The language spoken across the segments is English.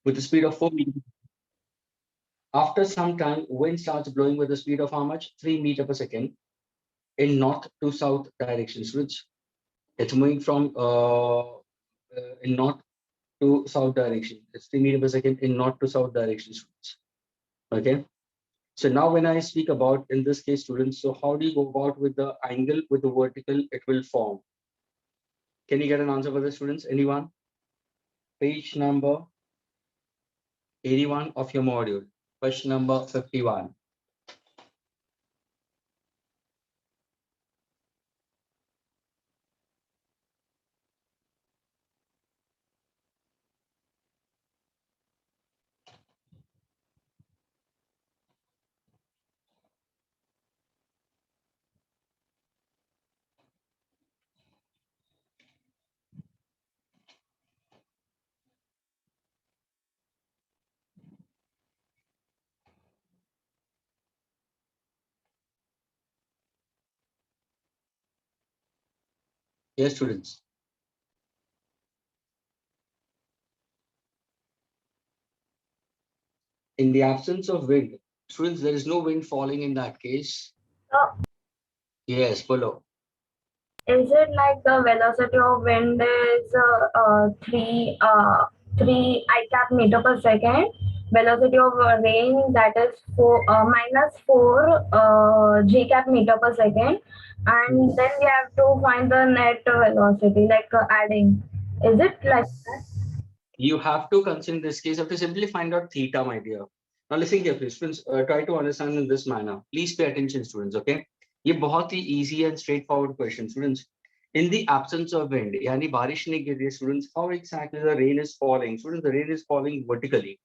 with the speed of 4 meters. After some time, wind starts blowing with the speed of how much? 3 meters per second in north to south directions, which it's moving from in north to south direction. It's 3 meters per second in north to south directions. Okay. So now when I speak about, in this case, students, so how do you go about with the angle with the vertical it will form? Can you get an answer for the students? Anyone? Page number 81 of your module, question number 51. Yes, students. In the absence of wind, students, there is no wind falling in that case. Yes, follow. Is it like the velocity of wind is 3 I cap meter per second? Velocity of rain, that is minus 4 G cap meter per second, and then we have to find the net velocity, like adding. Is it like that? You have to consider this case, you have to simply find out theta, my dear. Now listen carefully, students, try to understand in this manner. Please pay attention, students, okay? ये बहुत ही easy and straightforward question, students. In the absence of wind, यानी बारिश नहीं गिर रही है, students, how exactly the rain is falling? Students, the rain is falling vertically.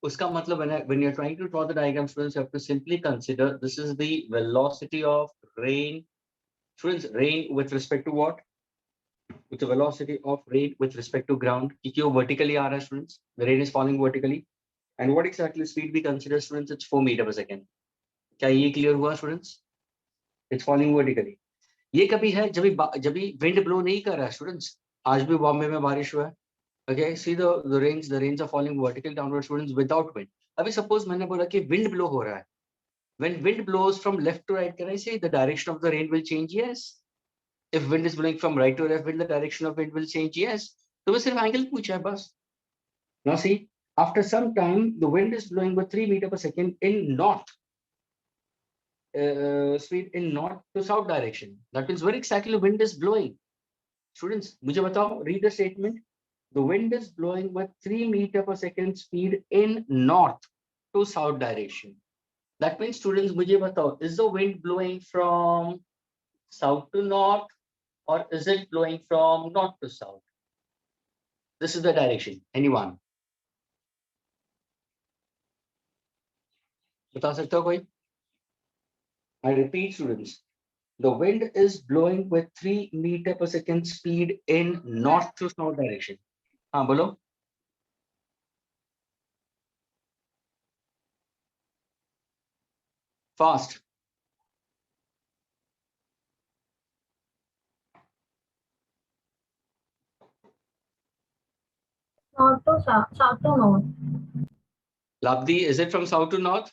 उसका मतलब when you're trying to draw the diagram, students, you have to simply consider this is the velocity of rain. Students, rain with respect to what? With the velocity of rain with respect to ground. क्योंकि वो vertically आ रहा है, students. The rain is falling vertically. And what exactly speed we consider, students? It's 4 meters per second. क्या ये clear हुआ, students? It's falling vertically. ये कभी है जब भी wind blow नहीं कर रहा है, students. आज भी बॉम्बे में बारिश हुआ है. Okay, see the rains are falling vertical downward, students, without wind. अभी suppose मैंने बोला कि wind blow हो रहा है. When wind blows from left to right, can I say the direction of the rain will change? Yes. If wind is blowing from right to left, will the direction of wind will change? Yes. तो मैं सिर्फ angle पूछा है बस. Now see, after some time, the wind is blowing with 3 meters per second in north speed in north to south direction. That means where exactly the wind is blowing. Students, मुझे बताओ, read the statement. The wind is blowing with 3 meters per second speed in north to south direction. That means, students, मुझे बताओ, is the wind blowing from south to north or is it blowing from north to south? This is the direction. Anyone? बता सकते हो कोई? I repeat, students, the wind is blowing with 3 meters per second speed in north to south direction. हाँ बोलो. Fast. North to south, south to north. Labdi, is it from south to north?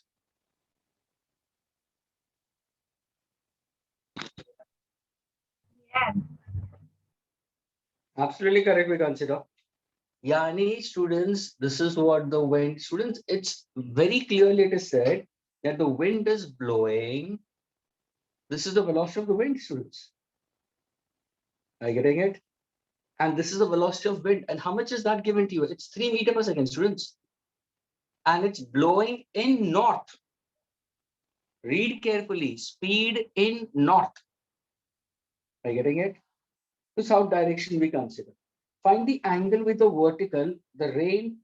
Yeah. Absolutely correct, we consider. Yani, students, this is what the wind, students, it's very clearly it is said that the wind is blowing. This is the velocity of the wind, students. Are you getting it? And this is the velocity of wind. And how much is that given to you? It's 3 meters per second, students. And it's blowing in north. Read carefully. Speed in north. Are you getting it? To south direction we consider. Find the angle with the vertical, the rain,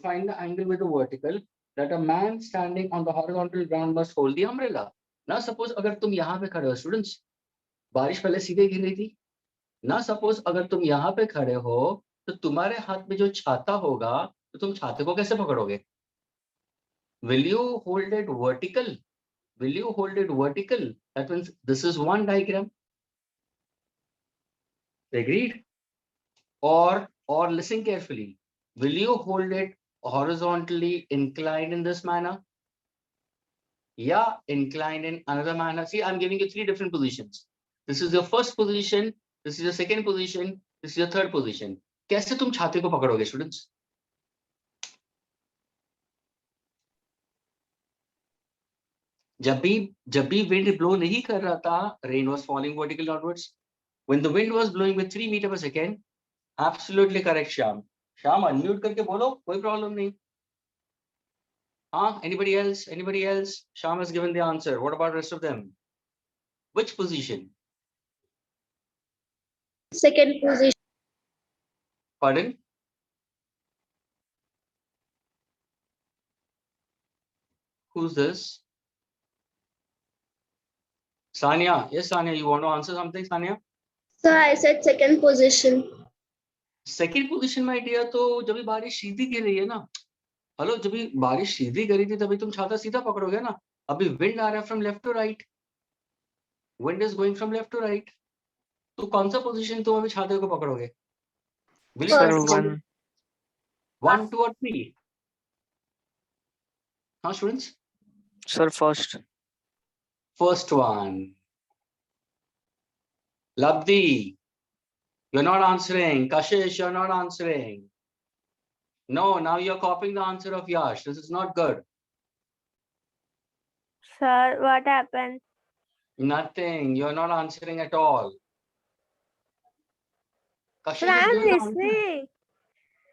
find the angle with the vertical that a man standing on the horizontal ground must hold the umbrella. Now suppose अगर तुम यहाँ पे खड़े हो, students, बारिश पहले सीधे गिर रही थी. Now suppose अगर तुम यहाँ पे खड़े हो तो तुम्हारे हाथ में जो छाता होगा तो तुम छाते को कैसे पकड़ोगे? Will you hold it vertical? Will you hold it vertical? That means this is one diagram. Agreed? Or listen carefully. Will you hold it horizontally inclined in this manner? Yeah, inclined in another manner. See, I'm giving you three different positions. This is your first position, this is your second position, this is your third position. कैसे तुम छाते को पकड़ोगे students? जब भी wind blow नहीं कर रहा था, rain was falling vertical downwards. When the wind was blowing with 3 meter per second, absolutely correct Shyam. Shyam unmute करके बोलो, कोई प्रॉब्लम नहीं. हाँ, anybody else? Anybody else? Sham has given the answer. What about rest of them? Which position? Second position. Pardon? Who's this? Sania. Yes, Sania, you want to answer something, Sania? So I said second position. Second position में idea तो जब भी बारिश सीधी गिर रही है ना. Hello, जब भी बारिश सीधी गिरी थी तभी तुम छाता सीधा पकड़ोगे ना. अभी विंड आ रहा है from left to right. Wind is going from left to right. तो कौन सा पोजीशन तुम अभी छाते को पकड़ोगे? Will you Sir, choose one, two or three? हाँ students. Sir, first. First one. Labdi, you're not answering. Kashish, you're not answering. No, now you're copying the answer of Yash. This is not good. Sir, what happened? Nothing. You're not answering at all. Kashish Sir, is I'm giving the answer. listening.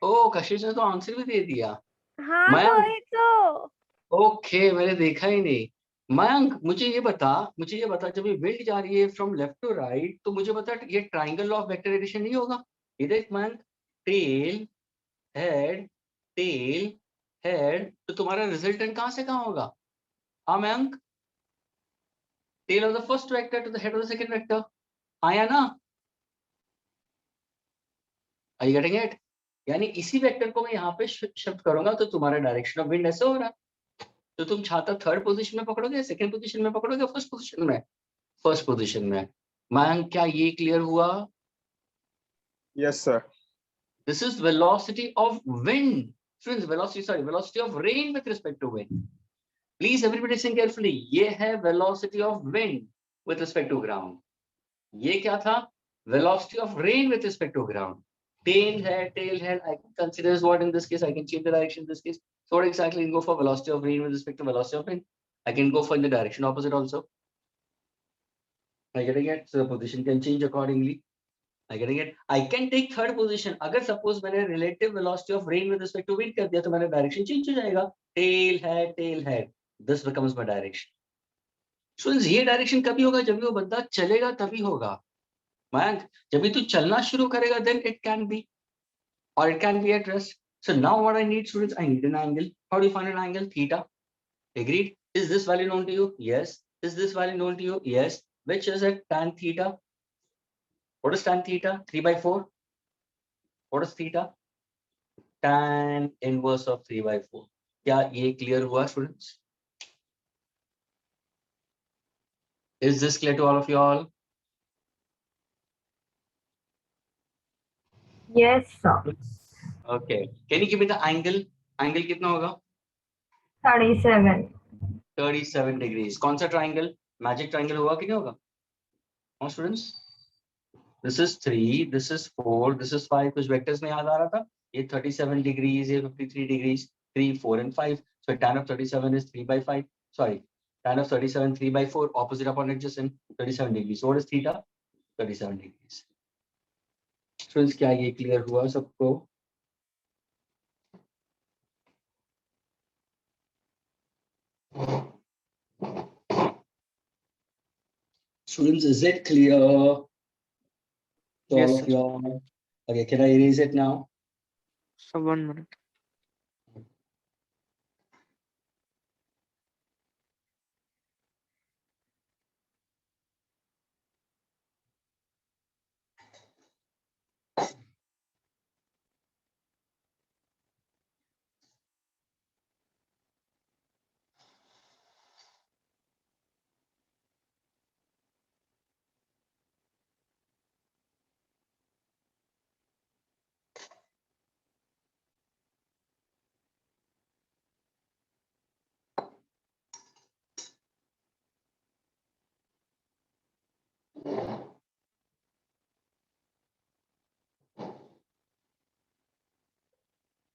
Oh, Kashish ने तो answer भी दे दिया. हाँ मयंक. वही तो. Okay, मैंने देखा ही नहीं. मयंक, मुझे ये बता जब ये विंड जा रही है फ्रॉम लेफ्ट टू राइट, तो मुझे बता ये ट्राइंगल ऑफ वेक्टर एडिशन नहीं होगा? ये देख Mayank, tail head tail head, तो तुम्हारा रिजल्टेंट कहां से कहां होगा? हाँ Mayank, tail of the first vector to the head of the second vector. आया ना? I getting it? यानी इसी वेक्टर को मैं यहाँ पे शिफ्ट करूंगा तो तुम्हारा डायरेक्शन ऑफ विंड ऐसे हो रहा है. तो तुम छाता थर्ड पोजीशन में पकड़ोगे, सेकंड पोजीशन में पकड़ोगे, फर्स्ट पोजीशन में? फर्स्ट पोजीशन में. मयंक, क्या ये क्लियर हुआ? Yes, sir. This is velocity of wind. Students, velocity of rain with respect to wind. Please everybody listen carefully. ये है velocity of wind with respect to ground. ये क्या था? Velocity of rain with respect to ground. Tail head. I can consider as what in this case? I can change the direction in this case. So what exactly can go for velocity of rain with respect to velocity of wind? I can go for in the direction opposite also. Are you getting it? So the position can change accordingly. I getting it? I can take third position. अगर suppose मैंने relative velocity of rain with respect to wind कर दिया तो मेरा direction change हो जाएगा. Tail head. This becomes my direction. Students, ये direction कभी होगा? जब भी वो बंदा चलेगा तभी होगा. मयंक, जब भी तू चलना शुरू करेगा then it can be, or it can be at rest. So now what I need, students, I need an angle. How do you find an angle? Theta. Agreed? Is this value known to you? Yes. Is this value known to you? Yes. Which is it? Tan theta. What is tan theta? 3/4. What is theta? Tan inverse of 3/4. क्या ये clear हुआ students? Is this clear to all of you all? Yes, sir. Okay. Can you give me the angle? Angle कितना होगा? 37. 37 degrees. कौन सा triangle? Magic triangle होगा कि नहीं होगा? हाँ students? This is 3, this is 4, this is 5. कुछ vectors में याद आ रहा था? ये 37 degrees, ये 53 degrees, 3, 4 and 5. So tan of 37 is 3/5. Sorry, tan of 37 3/4. Opposite upon adjacent 37 degrees. So what is theta? 37 degrees. Students, क्या ये clear हुआ सबको? Students, is it clear to Yes, all of sir. you all? Okay, can I erase it now? So 1 minute.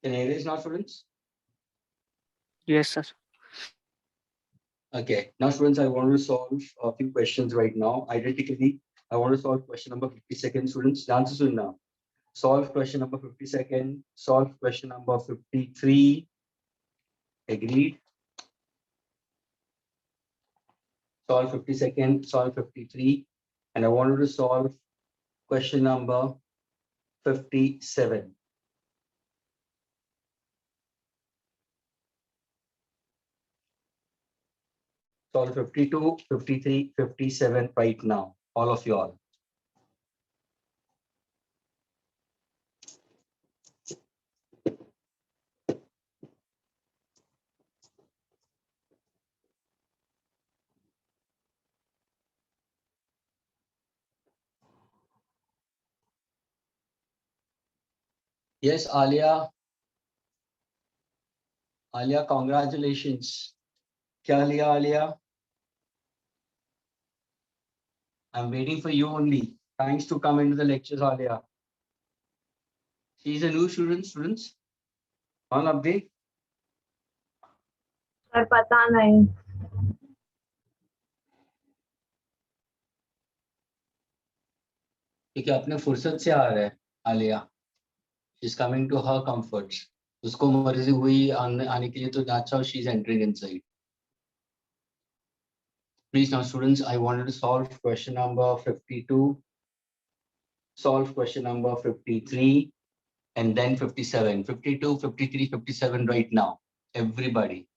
Can you erase now, students? Yes, sir. Okay, now students, I want to solve a few questions right now. Identically, I want to solve question number 52nd, students. The answers will now. Solve question number 52nd, solve question number 53. Agreed. Solve 52nd, solve 53. And I wanted to solve question number 57. Solve 52, 53, 57 right now, all of you all. Yes, Alia. Alia, congratulations. Kya liya, Alia? I'm waiting for you only. Thanks to come into the lectures, Alia. She's a new student, students. On update. Sir पता नहीं. क्योंकि अपने फुर्सत से आ रहा है Alia. She's coming to her comforts. उसको मर्जी हुई आने के लिए तो that's how she's entering inside. Please now students, I wanted to solve question number 52, solve question number 53, and then 57. 52, 53, 57 right now. Everybody.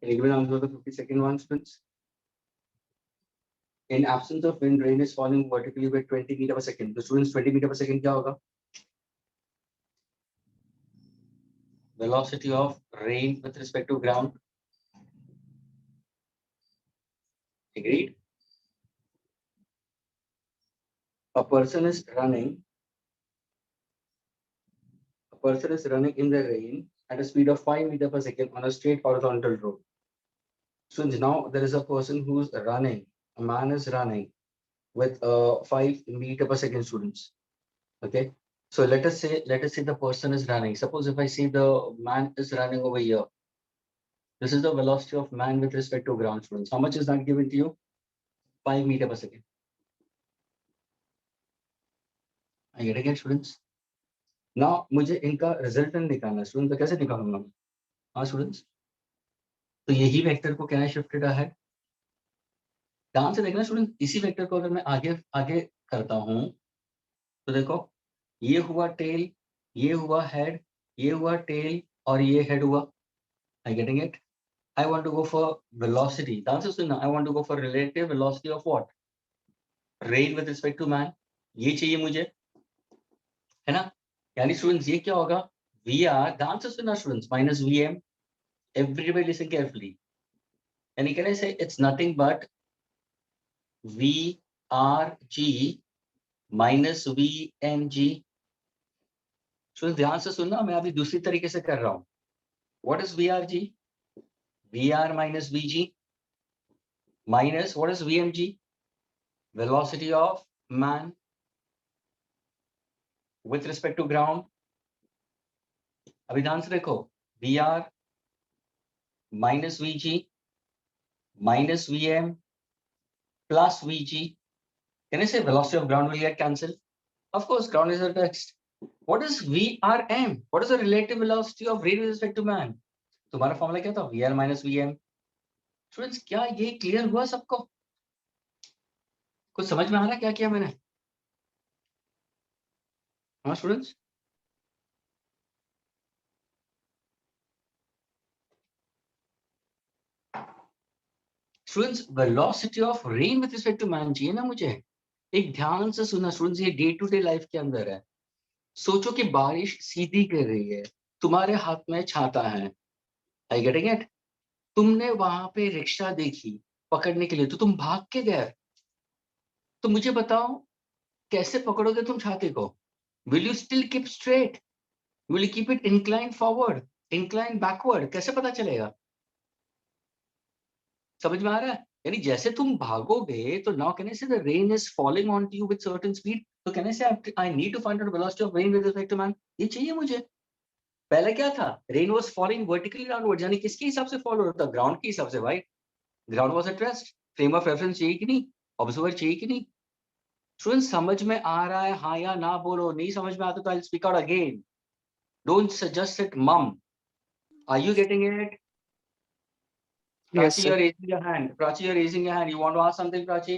Can you give an answer to the 52nd one, students? In absence of wind, rain is falling vertically by 20 meters per second. The students 20 meters per second क्या होगा? Velocity of rain with respect to ground. Agreed? A person is running in the rain at a speed of 5 meters per second on a straight horizontal road. So now there is a person who's running, a man is running with 5 meters per second, students. Okay. So let us say the person is running. Suppose if I say the man is running over here. This is the velocity of man with respect to ground, students. How much is that given to you? 5 meters per second. I get again, students. Now मुझे इनका resultant निकालना है, student. तो कैसे निकालूंगा मैं? हाँ students, तो यही वेक्टर को क्या है शिफ्टेड है. ध्यान से देखना स्टूडेंट, इसी वेक्टर को अगर मैं आगे आगे करता हूं तो देखो ये हुआ टेल, ये हुआ हेड, ये हुआ टेल और ये हेड हुआ. I getting it? I want to go for velocity. ध्यान से सुनना, I want to go for relative velocity of what? Rain with respect to man. ये चाहिए मुझे, है ना? यानी स्टूडेंट्स ये क्या होगा? वी आर, ध्यान से सुनना students, minus V M. Everybody listen carefully. And can I say it's nothing but VRG minus VNG. So ध्यान से सुनना, मैं अभी दूसरी तरीके से कर रहा हूं. What is VRG? VR minus VG minus what is VMG? Velocity of man with respect to ground. अभी ध्यान से देखो, VR minus Vg minus Vm plus Vg. Can I say velocity of ground will get cancelled? Of course, ground is a text. What is VRM? What is the relative velocity of rain with respect to man? तुम्हारा formula क्या था? VR minus VM. Students क्या ये clear हुआ सबको? कुछ समझ में आ रहा है क्या किया मैंने? हाँ students? Students velocity of rain with respect to man चाहिए ना मुझे. एक ध्यान से सुनना स्टूडेंट्स, ये डे टू डे लाइफ के अंदर है. सोचो कि बारिश सीधी गिर रही है, तुम्हारे हाथ में छाता है. आई गेटिंग इट? तुमने वहां पे रिक्शा देखी पकड़ने के लिए तो तुम भाग के गए. तो मुझे बताओ कैसे पकड़ोगे तुम छाते को? Will you still keep straight? Will you keep it incline forward, incline backward? कैसे पता चलेगा? समझ में आ रहा है? यानी जैसे तुम भागोगे तो now can I say the rain is falling on to you with certain speed. तो can I say I need to find out velocity of rain with respect to man. ये चाहिए मुझे. पहले क्या था? Rain was falling vertically downward, यानी किसके हिसाब से फॉलो होता? ग्राउंड के हिसाब से भाई. Ground was at rest. Frame of reference चाहिए कि नहीं? ऑब्जर्वर चाहिए कि नहीं? स्टूडेंट समझ में आ रहा है? हाँ या ना बोलो. नहीं समझ में आता तो I will speak out again. Don't just sit mum. Are you getting it? Yes, Prachi, sir. you're raising your hand. Prachi, you're raising your hand. You want to ask something, Prachi?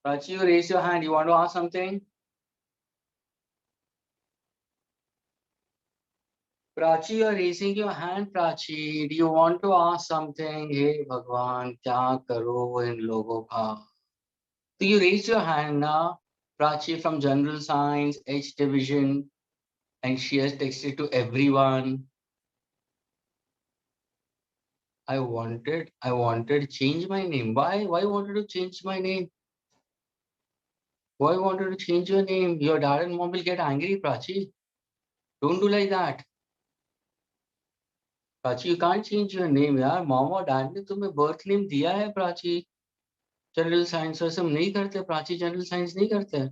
Prachi, you raise your hand. You want to ask something? Prachi, you're raising your hand. Prachi, do you want to ask something? Hey, Bhagwan, क्या करो इन लोगों का? So you raised your hand now. Prachi from General Science, H Division, and she has texted to everyone. I wanted change my name. Why wanted to change my name? Why wanted to change your name? Your dad and mom will get angry, Prachi. Don't do like that. Prachi, you can't change your name, यार. Mom और dad ने तुम्हें birth name दिया है, Prachi. General Science वैसे हम नहीं करते, Prachi. General Science नहीं करते.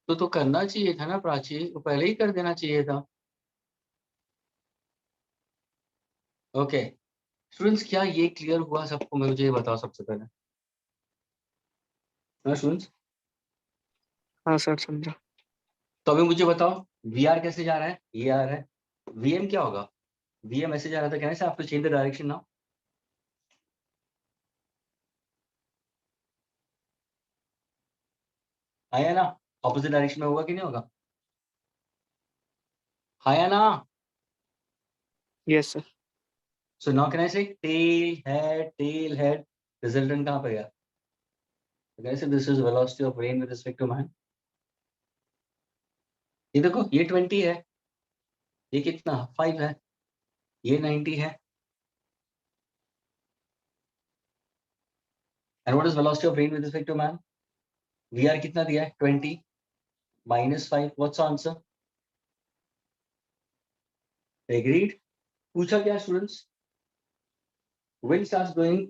तो करना चाहिए था ना, Prachi. तो पहले ही कर देना चाहिए था. ओके स्टूडेंट्स, क्या ये क्लियर हुआ सबको? मुझे ये बताओ सबसे पहले. हाँ स्टूडेंट्स, हाँ सर, समझा. तो अभी मुझे बताओ VR कैसे जा रहा है? ये आ रहा है. VM क्या होगा? VM ऐसे जा रहा था. कैसे आपको चेंज द डायरेक्शन नाउ? आया ना? ऑपोजिट डायरेक्शन में होगा कि नहीं होगा? आया ना? Yes, sir. So now can I say tail, head, resultant कहाँ पे गया? So can I say this is velocity of rain with respect to man? ये देखो, ये 20 है. ये कितना? 5 है. ये 90 है. And what is velocity of rain with respect to man? VR कितना दिया है? 20 minus 5. What's the answer? Agreed? पूछा क्या students? Wind starts blowing.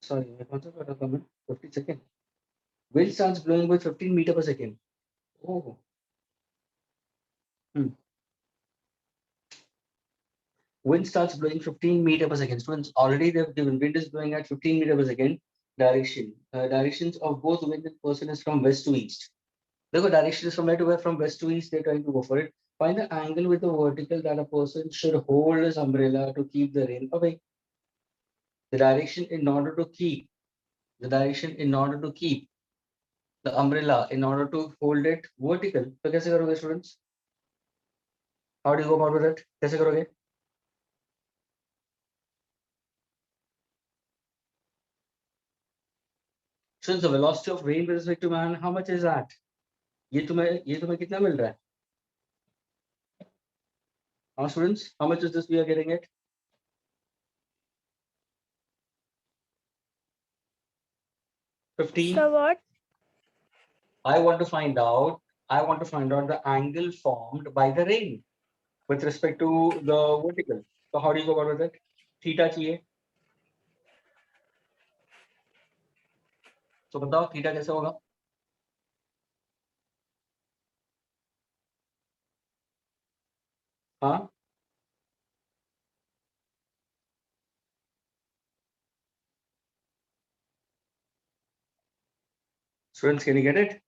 Sorry, मैं कौन सा कर रहा था मैं? 50 second. Wind starts blowing with 15 meter per second. Oh. Wind starts blowing 15 meter per second. Students, already they've given wind is blowing at 15 meter per second. Direction. Directions of both wind and person is from west to east. The direction is from where to where? From west to east. They're trying to go for it. Find the angle with the vertical that a person should hold his umbrella to keep the rain away. The direction in order to keep. The direction in order to keep the umbrella in order to hold it vertical. So कैसे करोगे students? How do you go about with it? कैसे करोगे? Since the velocity of rain with respect to man, how much is that? ये तुम्हें कितना मिल रहा है? Our students, how much is this we are getting it? $15. So what? I want to find out the angle formed by the rain with respect to the vertical. So how do you go about with it? Theta चाहिए. तो बताओ theta कैसे होगा? हाँ, students can you get it?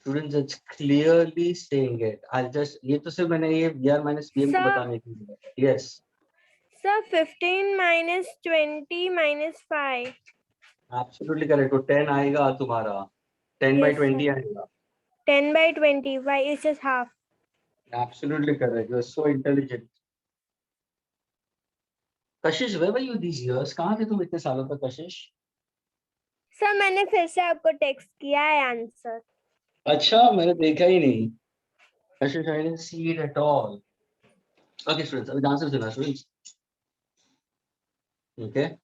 Students, it's clearly saying it. I'll just, ये तो सिर्फ मैंने ये VR minus BM को Sir. बताने के लिए. Yes, Sir, 15 minus 20 minus 5. absolutely correct. तो 10 आएगा तुम्हारा. 10 by Yes, 20 sir. आएगा. 10 by 20. Why is just half? Absolutely correct. You're so intelligent. Kashish, where were you these years? कहाँ थे तुम इतने सालों तक कशिश? सर मैंने फिर से आपको टेक्स्ट किया है आंसर. अच्छा, मैंने देखा ही नहीं. कशिश, I didn't see it at all. Okay, students, अभी आंसर सुना students. Okay.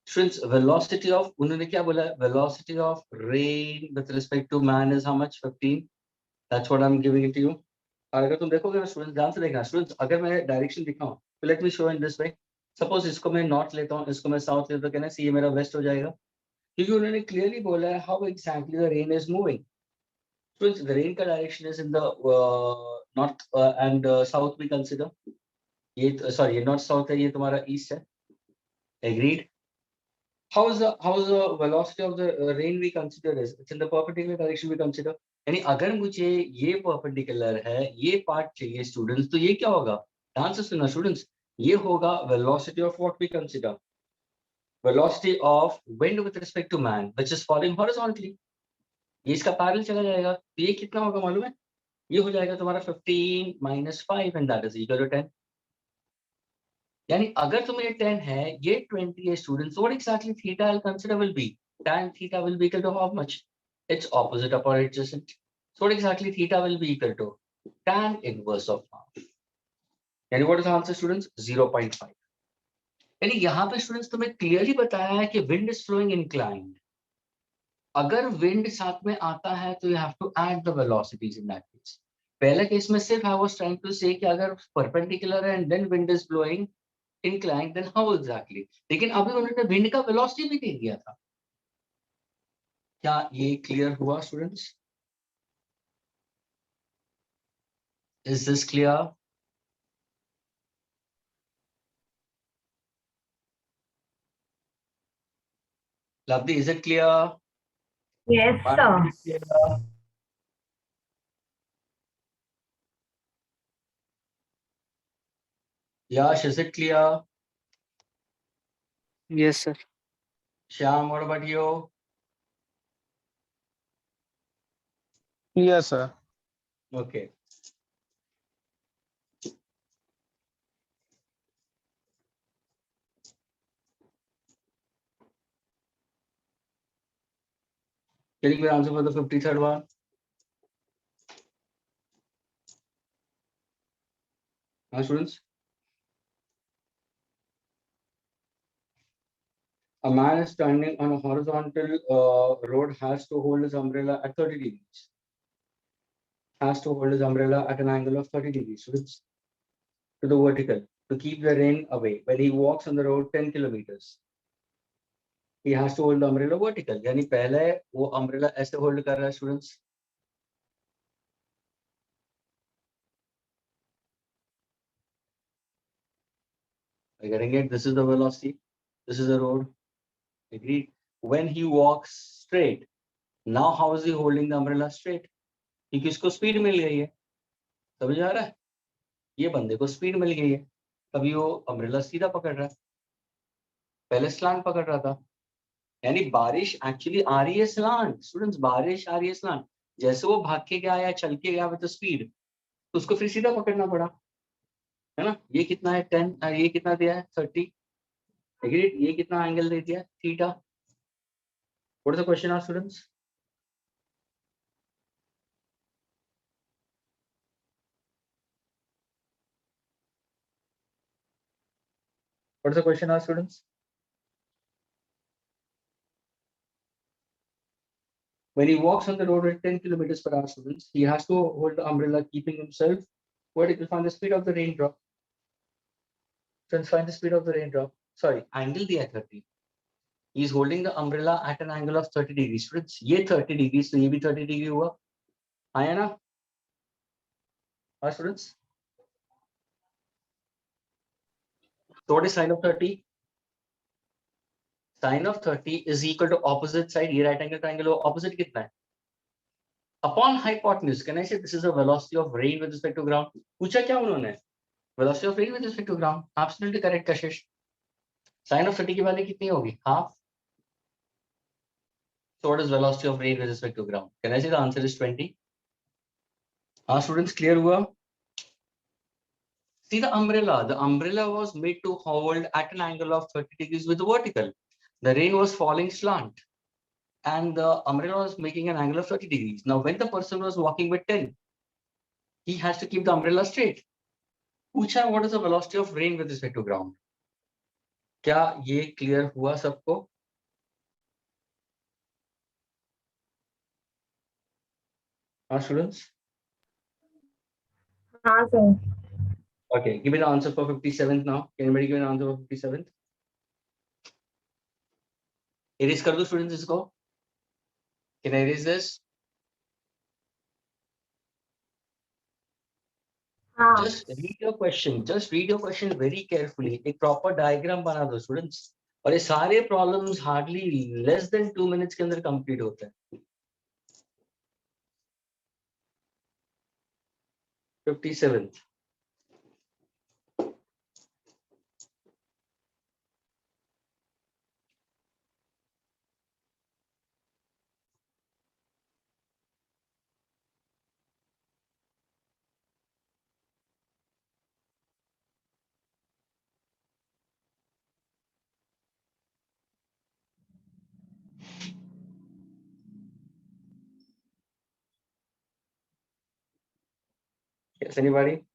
Students, velocity of, उन्होंने क्या बोला? Velocity of rain with respect to man is how much? 15. That's what I'm giving it to you. और अगर तुम देखोगे ना स्टूडेंट्स, ध्यान से देखना स्टूडेंट्स, अगर मैं डायरेक्शन दिखाऊं तो let me show in this way. Suppose इसको मैं नॉर्थ लेता हूँ, इसको मैं साउथ लेता हूँ, कहना सी ये मेरा वेस्ट हो जाएगा, क्योंकि उन्होंने क्लियरली बोला है how exactly the rain is moving. Students, the rain का direction is in the north and south भी कंसीडर. ये सॉरी, ये नॉर्थ साउथ है, ये तुम्हारा ईस्ट है. Agreed? How is the velocity of the rain we consider is? It's in the perpendicular direction we consider. यानी अगर मुझे ये perpendicular है, ये part चाहिए students, तो ये क्या होगा? ध्यान से सुनना students, ये होगा velocity of what we consider. Velocity of wind with respect to man, which is falling horizontally. ये इसका parallel चला जाएगा, तो ये कितना होगा मालूम है? ये हो जाएगा तुम्हारा 15 minus 5 and that is equal to 10. यानी अगर तुम्हें 10 है, ये 20 है students, what exactly theta I'll consider will be? Tan theta will be equal to how much? It's opposite upon adjacent. So what exactly theta will be equal to? Tan inverse of half. यानी what is the answer students? 0.5. यानी यहाँ पे students तुम्हें clearly बताया है कि wind is flowing inclined. अगर wind साथ में आता है तो you have to add the velocities in that case. पहले केस में सिर्फ I was trying to say कि अगर perpendicular है and then wind is blowing inclined, then how exactly? लेकिन अभी उन्होंने विंड का वेलोसिटी भी दे दिया था. क्या ये क्लियर हुआ students? Is this clear? Lovely, is it clear? Yes, sir. Yash, is it clear? Yes, sir. Shyam, what about you? Yes, sir. Okay. Can you give an answer for the 53rd one? Students? A man is standing on a horizontal road, has to hold his umbrella at 30 degrees. Has to hold his umbrella at an angle of 30 degrees, students, to the vertical, to keep the rain away. When he walks on the road 10 kilometers, he has to hold the umbrella vertical. यानी पहले वो umbrella ऐसे hold कर रहा है students. Are you getting it? This is the velocity. This is the road. Agreed. When he walks straight, now how is he holding the umbrella straight? क्योंकि इसको speed मिल गई है. समझ आ रहा है? ये बंदे को speed मिल गई है. तभी वो umbrella सीधा पकड़ रहा है. पहले slant पकड़ रहा था. यानी बारिश actually आ रही है slant. Students, बारिश आ रही है slant. जैसे वो भाग के गया या चल के गया with the speed, तो उसको फिर सीधा पकड़ना पड़ा. है ना? ये कितना है 10, ये कितना दिया है 30. Agreed? ये कितना एंगल दे दिया theta. What is the question now, students? What's the question now, students? When he walks on the road at 10 kilometers per hour, students, he has to hold the umbrella, keeping himself vertical. Find the speed of the raindrop. Students, find the speed of the raindrop. Sorry, angle दिया है 30. He is holding the umbrella at an angle of 30 degrees. Students, ये 30 degrees, तो ये भी 30 degree हुआ. आया ना? हाँ, students. So what is sine of 30? Sine of 30 is equal to opposite side. ये right angle triangle हो, opposite कितना है? Upon hypotenuse, can I say this is the velocity of rain with respect to ground? पूछा क्या उन्होंने? Velocity of rain with respect to ground. Absolutely correct, Kashish. Sine of 30 की value कितनी होगी? Half. So what is velocity of rain with respect to ground? Can I say the answer is 20? हाँ, students, clear हुआ? See the umbrella. The umbrella was made to hold at an angle of 30 degrees with the vertical. The rain was falling slant, and the umbrella was making an angle of 30 degrees. Now, when the person was walking with 10, he has to keep the umbrella straight. पूछा, what is the velocity of rain with respect to ground? क्या ये clear हुआ सबको? हाँ, students? हाँ sir. Okay, give me the answer for 57th now. Can anybody give me the answer for 57th? Erase कर दो students इसको. Can I erase this? हाँ. Just read your question. Just read your question very carefully. एक proper diagram बना दो students. और ये सारे problems hardly less than 2 minutes के अंदर complete होते हैं. 57th. Yes, anybody?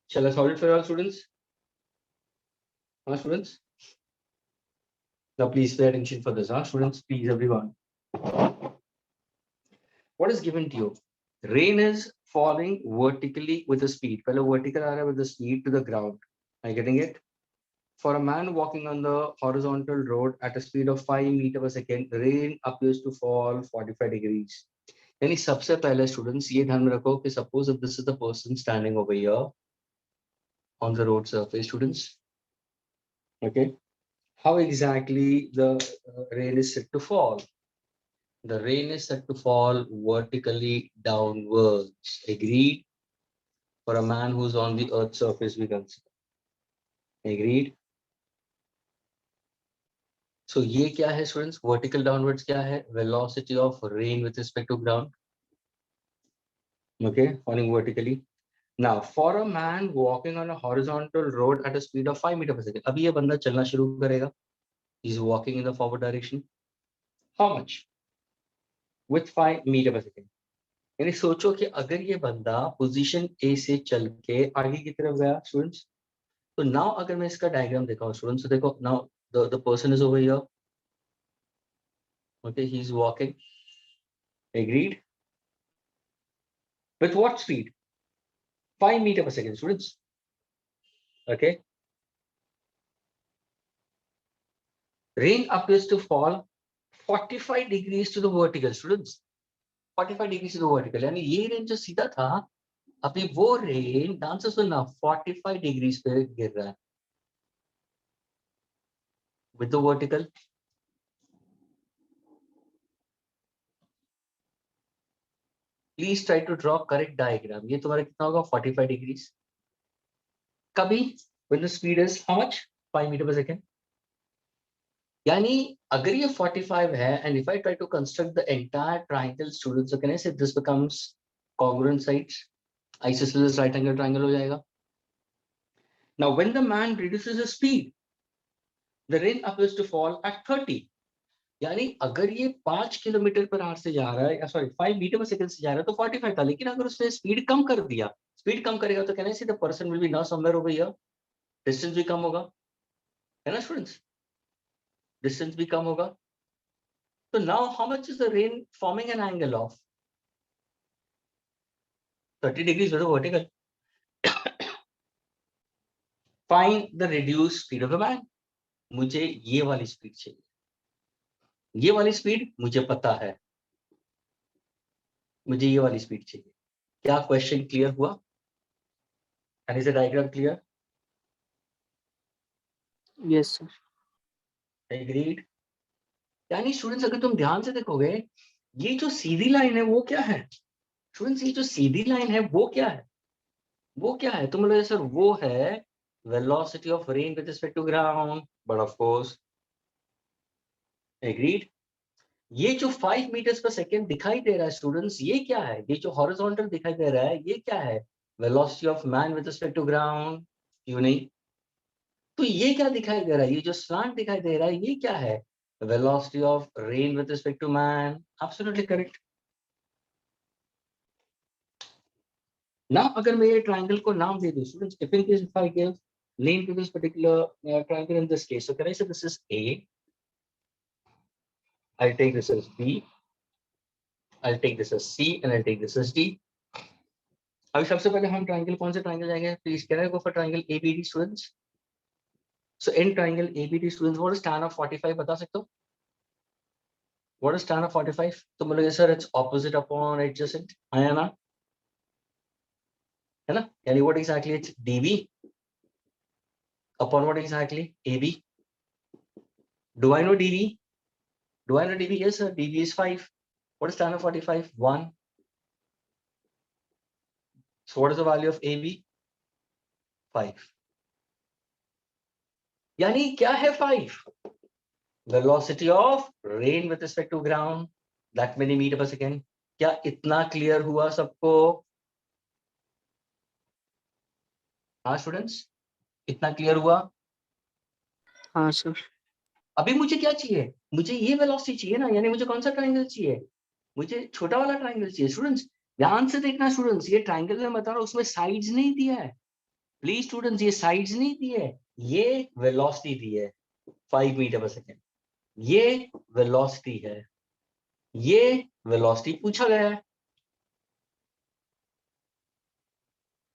Shall I solve it for all students? Huh, students? Now please pay attention for this, huh? Students, please, everyone. What is given to you? Rain is falling vertically with a speed. Fellow vertical area with the speed to the ground. Are you getting it? For a man walking on the horizontal road at a speed of 5 meters per second, rain appears to fall 45 degrees. यानी सबसे पहले students ये ध्यान में रखो कि suppose if this is the person standing over here on the road surface, students. Okay. How exactly the rain is set to fall? The rain is set to fall vertically downwards. Agreed? For a man who's on the earth's surface, we consider. Agreed? So ये क्या है students? Vertical downwards क्या है? Velocity of rain with respect to ground. Okay, falling vertically. Now, for a man walking on a horizontal road at a speed of 5 meters per second, अभी ये बंदा चलना शुरू करेगा. He's walking in the forward direction. How much? With 5 meters per second. यानी सोचो कि अगर ये बंदा पोजीशन ए से चल के आगे की तरफ गया स्टूडेंट्स, तो नाउ अगर मैं इसका डायग्राम दिखाऊं स्टूडेंट्स, तो देखो now the person is over here. Okay, he is walking. Agreed? With what speed? 5 meters per second, students. Okay. Rain appears to fall 45 degrees to the vertical, students. 45 degrees to the vertical. यानी ये rain जो सीधा था, अभी वो rain ध्यान से सुनना 45 degrees पे गिर रहा है. With the vertical. Please try to draw correct diagram. ये तुम्हारा कितना होगा? 45 degrees. कभी when the speed is how much? 5 meters per second. यानी अगर ये 45 है and if I try to construct the entire triangle students, so can I say this becomes congruent sides, isosceles right angle triangle हो जाएगा. Now when the man reduces his speed, the rain appears to fall at 30. यानी अगर ये 5 kilometre per hour से जा रहा है, या सॉरी 5 मीटर पर सेकंड से जा रहा है तो 45 था, लेकिन अगर उसने स्पीड कम कर दिया, स्पीड कम करेगा तो can I see the person will be now somewhere over here, distance भी कम होगा, है ना स्टूडेंट्स, डिस्टेंस भी कम होगा. तो now how much is the rain forming an angle of 30 degrees with vertical. Find the reduce speed of the man. मुझे ये वाली स्पीड चाहिए, ये वाली स्पीड मुझे पता है, मुझे ये वाली स्पीड चाहिए. क्या क्वेश्चन क्लियर हुआ? And is the diagram clear? Yes, sir. Agreed. यानी स्टूडेंट्स अगर तुम ध्यान से देखोगे, ये जो सीधी लाइन है वो क्या है स्टूडेंट्स, ये जो सीधी लाइन है वो क्या है, वो क्या है? तुम बोलोगे सर वो है velocity of rain with respect to ground, but of course agreed. ये जो 5 मीटर्स पर सेकेंड दिखाई दे रहा है स्टूडेंट्स, ये क्या है? ये जो हॉरिजॉन्टल दिखाई दे रहा है ये क्या है? Velocity of man with respect to ground. क्यों नहीं? तो ये क्या दिखाई दे रहा है? ये जो स्लैंट दिखाई दे रहा है ये क्या है? Velocity of rain with respect to man. Absolutely correct. ना अगर मैं ये ट्रायंगल को नाम दे दूं students, if in case if I give name to this particular triangle in this case, so can I say this is A, I'll take this as B, I'll take this as C, and I'll take this as D. अभी सबसे पहले हम triangle, कौन से triangle जाएंगे? Please can I go for triangle ABD students. So in triangle ABD students what is tan of 45 बता सकते हो? What is tan of 45? तो बोलोगे sir it's opposite upon adjacent, है ना? है ना? यानी what exactly it's DB upon what exactly? AB. Do I know DB? Do I know DB? Yes, sir. DB is 5. What is tan of 45? 1. So what is the value of AB? 5. यानी क्या है 5? Velocity of rain with respect to ground, that many meter per second. क्या इतना clear हुआ सबको? हाँ students, इतना clear हुआ? हाँ सर. अभी मुझे क्या चाहिए? मुझे ये वेलोसिटी चाहिए ना, यानी मुझे कौन सा ट्रायंगल चाहिए? मुझे छोटा वाला ट्रायंगल चाहिए. स्टूडेंट्स ध्यान से देखना स्टूडेंट्स, ये ट्रायंगल में बता रहा हूं उसमें साइड्स नहीं दिया है. प्लीज स्टूडेंट्स, ये साइड्स नहीं दी है, ये वेलोसिटी दी है 5 मीटर पर सेकेंड. ये वेलोसिटी है, ये वेलोसिटी पूछा गया है.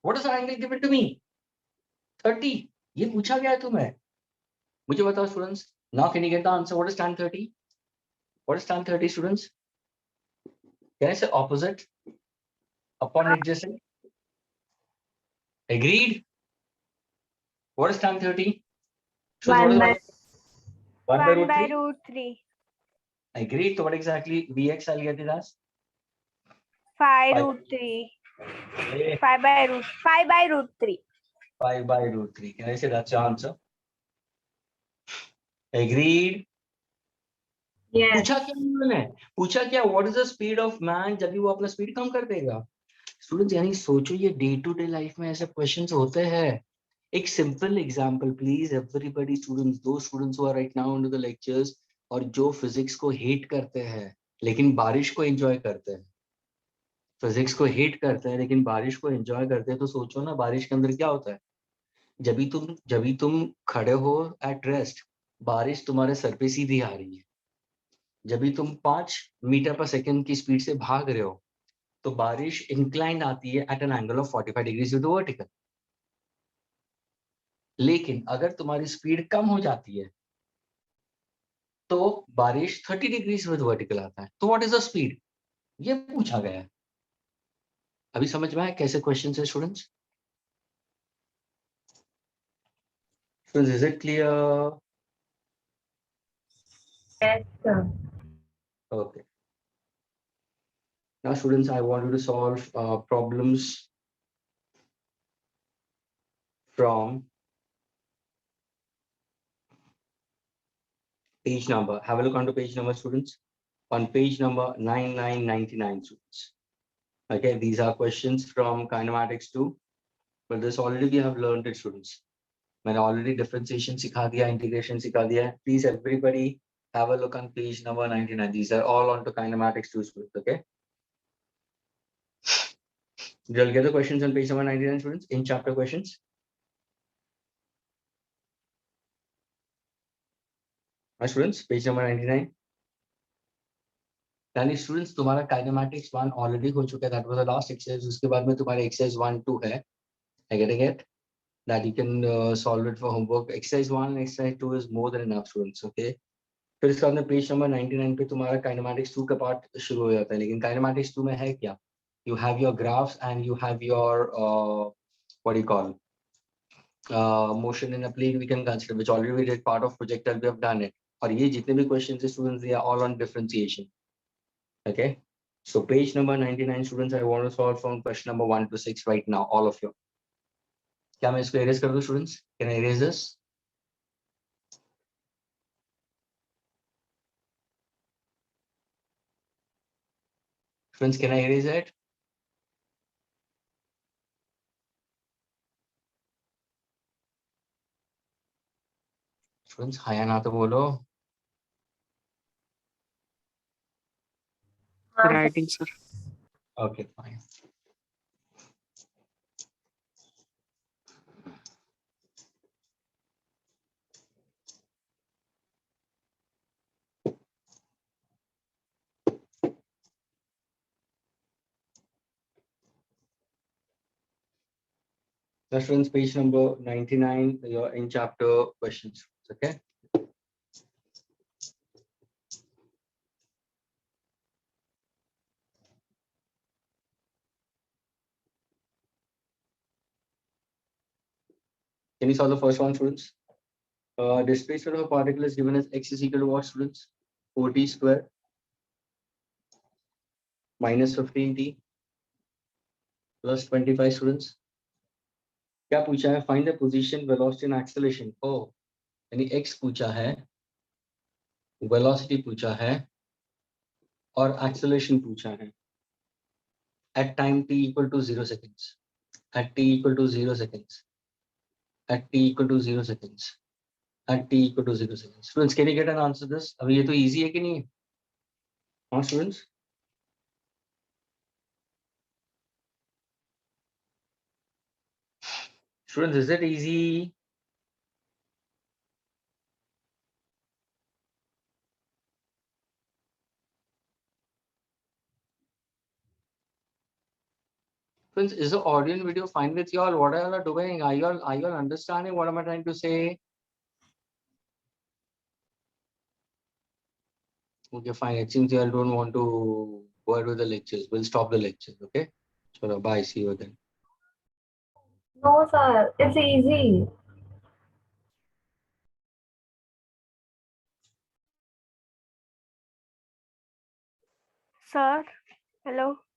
What is the angle given to me? 30. ये पूछा गया है तुम्हें. मुझे बताओ students, now can you get the answer? What is tan 30? What is tan 30 students? Can I say opposite upon adjacent? Agreed. What is tan 30? One by 1 by root 3. root 3. Agreed. So what exactly Vx I'll get it as? 5 Five. root 3. Yeah. 5 by root 3. 5 by root 3. Can I say that's your answer? Agreed. Yes. पूछा क्या उन्होंने? पूछा क्या? What is the speed of man? जब भी वो अपना speed कम कर देगा. स्टूडेंट्स यानी सोचो, ये डे टू डे लाइफ में ऐसे क्वेश्चंस होते हैं. एक simple example please everybody students, दो students who are right now into the lectures और जो फिजिक्स को हेट करते हैं लेकिन बारिश को एंजॉय करते हैं. फिजिक्स को हेट करते हैं लेकिन बारिश को एंजॉय करते हैं. तो सोचो ना बारिश के अंदर क्या होता है. जब भी तुम खड़े हो एट रेस्ट, बारिश तुम्हारे सर पे सीधी आ रही है. जब भी तुम 5 मीटर पर सेकेंड की स्पीड से भाग रहे हो तो बारिश इंक्लाइंड आती है at an angle of 45 degrees with vertical. लेकिन अगर तुम्हारी स्पीड कम हो जाती है तो बारिश 30 डिग्रीज विद वर्टिकल आता है. तो व्हाट इज द स्पीड? ये पूछा गया है. अभी समझ में आया कैसे क्वेश्चन है students? Is it clear? Yes, sir. Okay. Now students, I want you to solve problems from page number. Have a look onto page number, students. On page number 9999, students. Okay, these are questions from kinematics 2. But this already we have learned it, students. मैंने already differentiation सिखा दिया, integration सिखा दिया. Please, everybody, have a look on page number 99. These are all onto kinematics 2, students. Okay. You'll get the questions on page number 99, students, in chapter questions. Students, page number 99. यानी students तुम्हारा kinematics 1 already हो चुका है, that was the last exercise. उसके बाद में तुम्हारा exercise 1 2 है. I get that you can solve it for homework. Exercise 1 and exercise 2 is more than enough, students. Okay. फिर इसके बाद में पेज नंबर 99 पे तुम्हारा काइनेमैटिक्स 2 का पार्ट शुरू हो जाता है. लेकिन काइनेमैटिक्स 2 में है क्या? You have your graphs and you have your what do you call motion in a plane we can consider, which already we did part of projectile. We have done it. और ये जितने भी questions है students, they are all on differentiation. Okay. So page number 99, students, I want to solve from question number 1 to 6 right now, all of you. क्या मैं इसको erase कर दूं, students? Can I erase this? Students, can I erase it? Students, हाँ या ना तो बोलो. हाँ, sir. Writing, sir. Okay, fine. Reference page number 99, you're in chapter questions. Okay. Can you solve the first one, students? Displacement of a particle is given as x is equal to what, students? 4t square minus 15t plus 25, students. क्या पूछा है? Find the position, velocity and acceleration. Oh, यानी x पूछा है, velocity पूछा है और acceleration पूछा है. At time t equal to 0 seconds. At t equal to 0 seconds. At t equal to 0 seconds. At t equal to 0 seconds. Students, can you get an answer to this? अभी ये तो easy है कि नहीं? हाँ, students? Students, is it easy? Friends, is the audio and video fine with you all? What are you all doing? Are you all understanding what am I trying to say? Okay, fine. It seems you all don't want to go ahead with the lectures. We'll stop the lectures. Okay. So bye. See you then. No, sir. It's easy. Sir, hello.